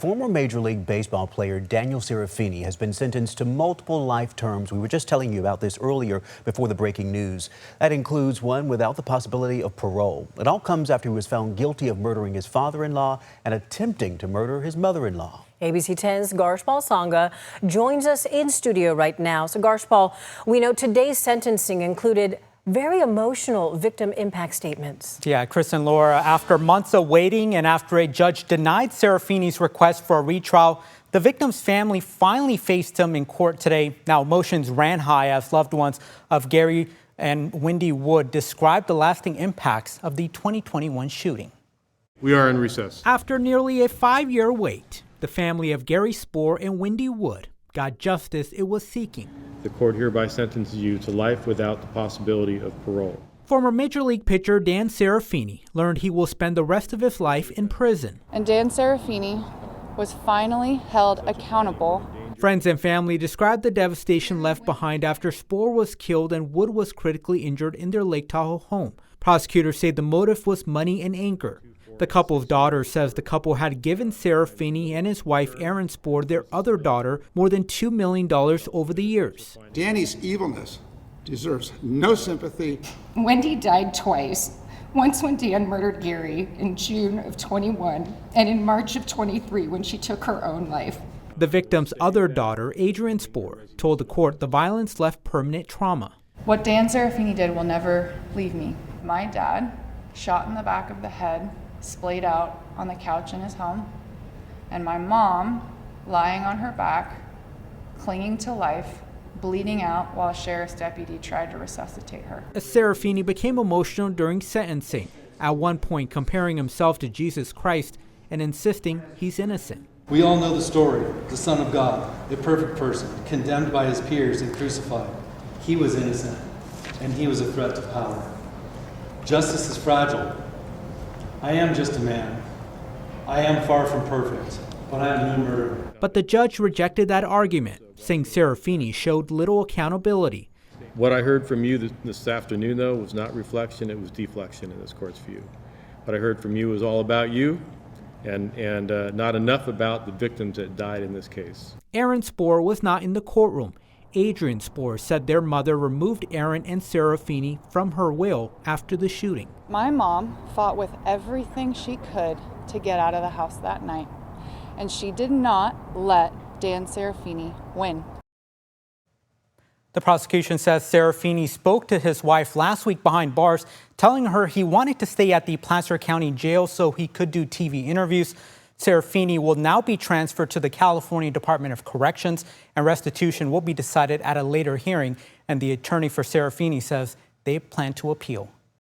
Former Major League Baseball player Daniel Serafini has been sentenced to multiple life terms. We were just telling you about this earlier before the breaking news. That includes one without the possibility of parole. It all comes after he was found guilty of murdering his father-in-law and attempting to murder his mother-in-law. ABC 10's Garshpal Sangha joins us in studio right now. So Garshpal, we know today's sentencing included very emotional victim impact statements. Yeah, Chris and Laura, after months of waiting and after a judge denied Saraphini's request for a retrial, the victim's family finally faced him in court today. Now, emotions ran high as loved ones of Gary and Wendy Wood described the lasting impacts of the 2021 shooting. We are in recess. After nearly a 5-year wait, the family of Gary Spoor and Wendy Wood got justice it was seeking. The court hereby sentences you to life without the possibility of parole. Former Major League pitcher Dan Serafini learned he will spend the rest of his life in prison. And Dan Serafini was finally held accountable. Friends and family described the devastation left behind after Spoor was killed and Wood was critically injured in their Lake Tahoe home. Prosecutors say the motive was money and anger. The couple's daughter says the couple had given Saraphini and his wife, Erin Spoor, their other daughter, more than $2 million over the years. Danny's evilness deserves no sympathy. Wendy died twice. Once when Dan murdered Gary in June of 21 and in March of 23 when she took her own life. The victim's other daughter, Adrian Spoor, told the court the violence left permanent trauma. What Dan Serafini did will never leave me. My dad, shot in the back of the head, splayed out on the couch in his home, and my mom lying on her back, clinging to life, bleeding out while a sheriff's deputy tried to resuscitate her. Serafini became emotional during sentencing, at one point comparing himself to Jesus Christ and insisting he's innocent. We all know the story, the Son of God, a perfect person, condemned by his peers and crucified. He was innocent, and he was a threat to power. Justice is fragile. I am just a man. I am far from perfect, but I am no murderer. But the judge rejected that argument, saying Saraphini showed little accountability. What I heard from you this afternoon, though, was not reflection, it was deflection in this court's view. What I heard from you was all about you and not enough about the victims that died in this case. Erin Spoor was not in the courtroom. Adrian Spoor said their mother removed Erin and Saraphini from her will after the shooting. My mom fought with everything she could to get out of the house that night, and she did not let Dan Serafini win. The prosecution says Saraphini spoke to his wife last week behind bars, telling her he wanted to stay at the Placer County Jail so he could do TV interviews. Saraphini will now be transferred to the California Department of Corrections, and restitution will be decided at a later hearing. And the attorney for Saraphini says they plan to appeal.